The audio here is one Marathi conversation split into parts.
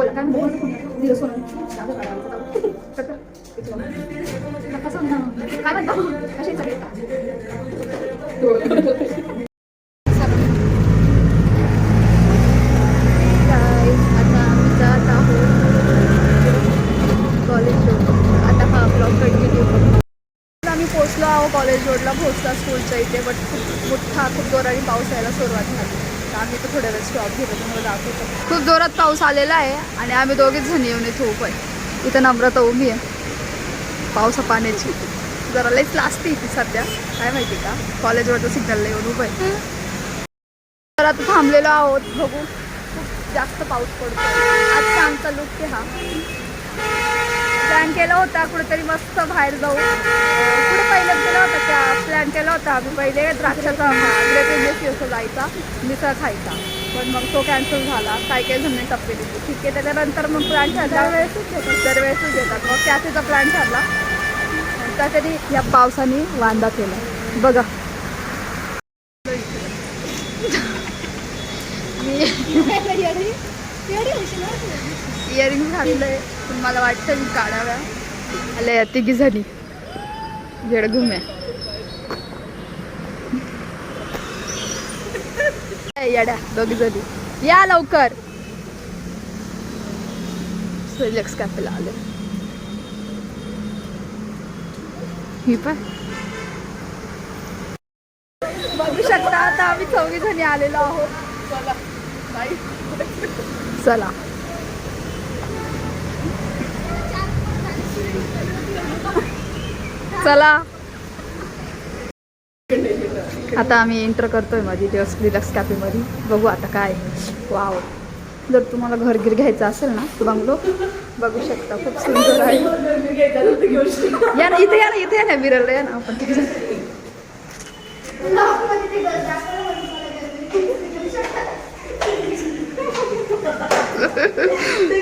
मला काय दिवस काय म्हणता कशी पोहोचलो आहो कॉलेज रोडला पोहोचला स्कूलच्या इथे. बट खूप जोराने पाऊस यायला सुरुवात झाली. तर आम्ही तर थोड्या वेळ स्टॉप घेतो तुम्हाला दाखवतो. खूप जोरात पाऊस आलेला आहे आणि आम्ही दोघेच जण येऊन इथे उभं आहे. इथं नम्रता उभी आहे पावसा पाण्याची. जरा लईच लाजते ती सध्या काय माहिती का. कॉलेजवरचं सिग्नलला येऊन उभं आहे. तर आता थांबलेलो आहोत बघू. खूप जास्त पाऊस पडतो. आजचा आमचा लुक आहे हा. प्लॅन केला होता कुठेतरी मस्त बाहेर जाऊ. कुठे पहिलं केला होता त्या प्लॅन केला होता आम्ही पहिले द्राक्षाचा असं जायचा मिसळ खायचा. पण मग तो कॅन्सल झाला. काही जणांनी टप्पे दिली. ठीक आहे त्याच्यानंतर मग प्लॅन ठरला. दरवेळेसच घेतात. मग कॅफेचा प्लॅन ठरला. त्यासाठी या पावसाने वांदा केला बघा. इयरिंग घातलंय पण मला वाटतं मी काढाव्या. आल्या तिघी झाली वेडगुम्या येड्या दोघी झाली. या लवकर रिलॅक्स कॅफेला आले. ही पण बघू शकता. आता आम्ही 4 जणी आलेलो आहोत. चला चला आता आम्ही एंटर करतोय मध्ये रिलॅक्स कॅफेमध्ये. बघू आता काय. वाव जर तुम्हाला घरगिर घ्यायचं असेल ना बंगलो बघू शकता. खूप सुंदर आहे. या ना इथे या ना इथे या ना विरळला या ना आपण.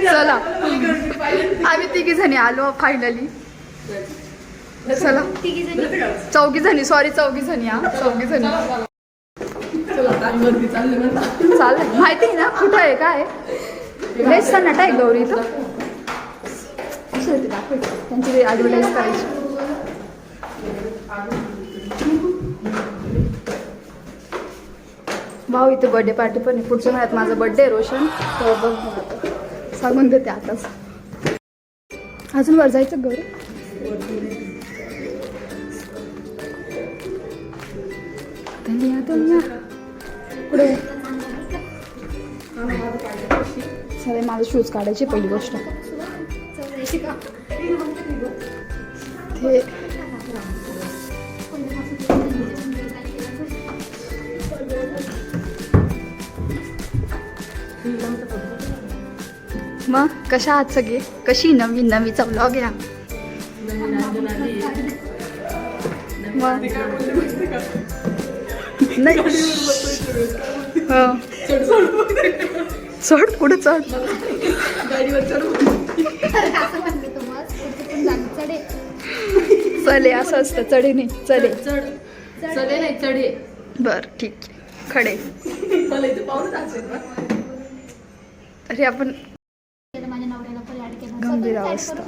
चला आम्ही 3 जणी आलो फायनली. चला 4 जणी सॉरी 4 जणी. हा 4 जणी चालेल. माहिती आहे ना कुठं आहे काय. लयच सन्नाटा आहे गौरी इथं. त्यांची ॲडव्हर्टाईज करायची. भाऊ इथे बर्थडे पार्टी पण आहे. पुढच्या महिन्यात माझा बर्थडे आहे रोशन. तर बघ सांगून देते आताच. अजून वर जायचं गौरी. पुढे सगळे माझं शूज काढायची पहिली गोष्ट. ते मग कशा आहात सगळे. कशी नवीचा व्लॉग या. मग नाही चढ कुठे चढ. चले असं असतं. चढे नाही चढे. चढे नाही चढे. बर ठीक खडे. अरे आपण गंभीर अवस्था.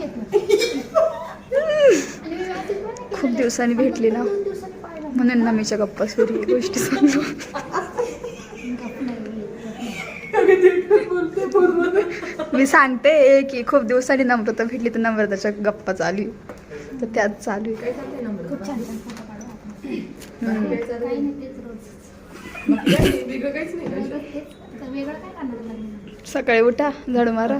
खूप दिवसांनी भेटली ना म्हणून नमीच्या गप्पा सुरू गोष्टी सांगू. मी सांगते की खूप दिवसांनी नम्रता भेटली तर नम्रताच्या गप्पा चालू तर त्यात चालू आहे. सकाळी उठा झाडू मारा.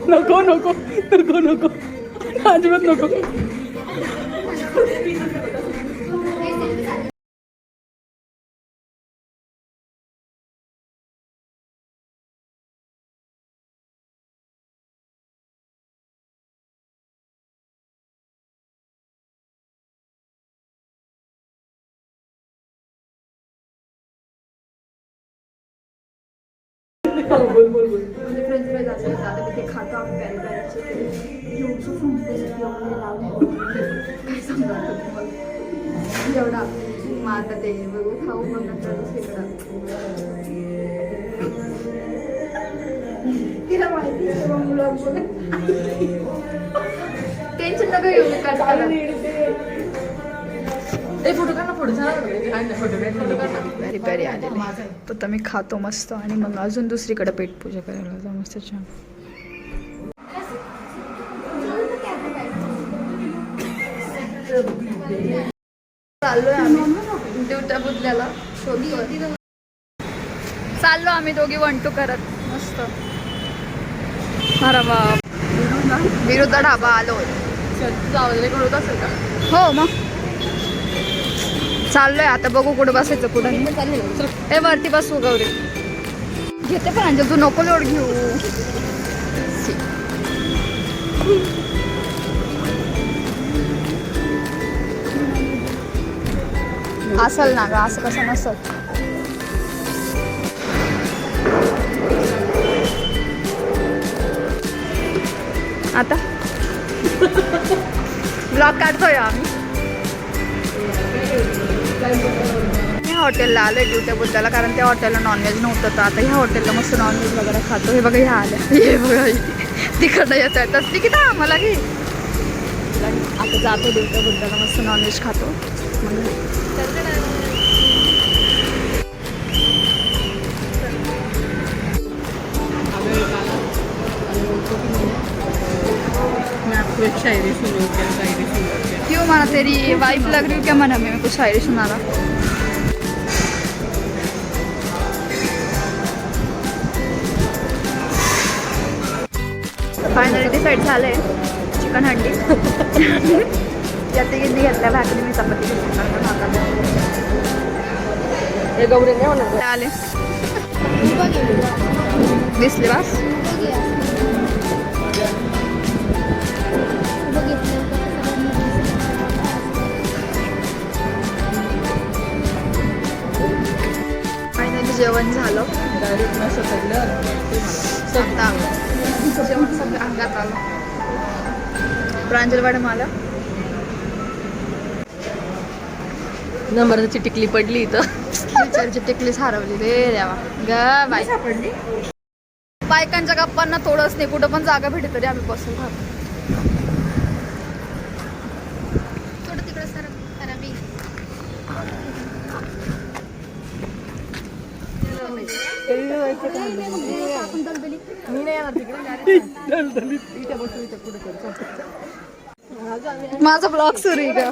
नको नको नको नको अजिबात नको. बोल बोल बोल. फ्रेंच फ्राईज असेल तर आता ते खातो आम्ही पॅरी पॅरीचे काय समजा एवढा मग आता ते बघू खाऊ मग नंतर दुसरीकडं तिला माहिती टेन्शन नको घेऊ मी फोटो काढ ना. फोटो पॅरी पॅरी आलेले तर मी खातो मस्त आणि मग अजून दुसरीकडे पेटपूजा करायला जाऊ मस्त छान. चाललोय आम्ही देवट्या बुधल्याला शोधतोय. चाललो आम्ही दोघी 1 2 करत मस्त. अरे बाप विरुद्ध ढाबा आलो. होत असेल का? हो मग चाललोय आता बघू कुठं बसायचं कुठं नाही. ए वरती बसू गौरी घेते पण अंजल तू नको लोड घेऊ. असल ना ग असं कसं नसल. आता ब्लॉग काढतोय आम्ही. मी हॉटेलला आलोय ड्युट्या बुद्धाला कारण त्या हॉटेलला नॉनव्हेज नव्हतं तर आता ह्या हॉटेलला मस्त नॉनव्हेज वगैरे खातो. हे बघा ह्या आल्या हे बघा तिकडं येत आहे तसली की ना मला घे. आता जातो ड्युट्या बुद्धाला मस्त नॉनव्हेज खातो. शायरी सुनो क्या, शायरी सुनो क्या. क्यों माना तेरी वाइफ लग रही हो क्या मना में कुछ शायरी सुनाना. फायनली डिसाईड झालंय चिकन हंडी. याची गिंदी घेतल्या भाकरी मी चपाती हे गौरी नाही होणार. आले दिसले बस. फायनली जेवण झालं. डायरेक्ट मॅसेज पडलं जेवण सगळं अंगात आलं. प्रांजल मॅडम आला. नंबरची टिकली पडली इथं. विचारची टिकलीच हरवली रे देवा ग बाई. बायकांच्या गप्पांना थोडंच नाही कुठं पण जागा भेटली तरी आम्ही बसून राहतो. थोडं तिकडं सर खराबी मी नाही येणार तिकडे. इथे बसू इथे कुठे माझा ब्लॉग सुरू आहे का.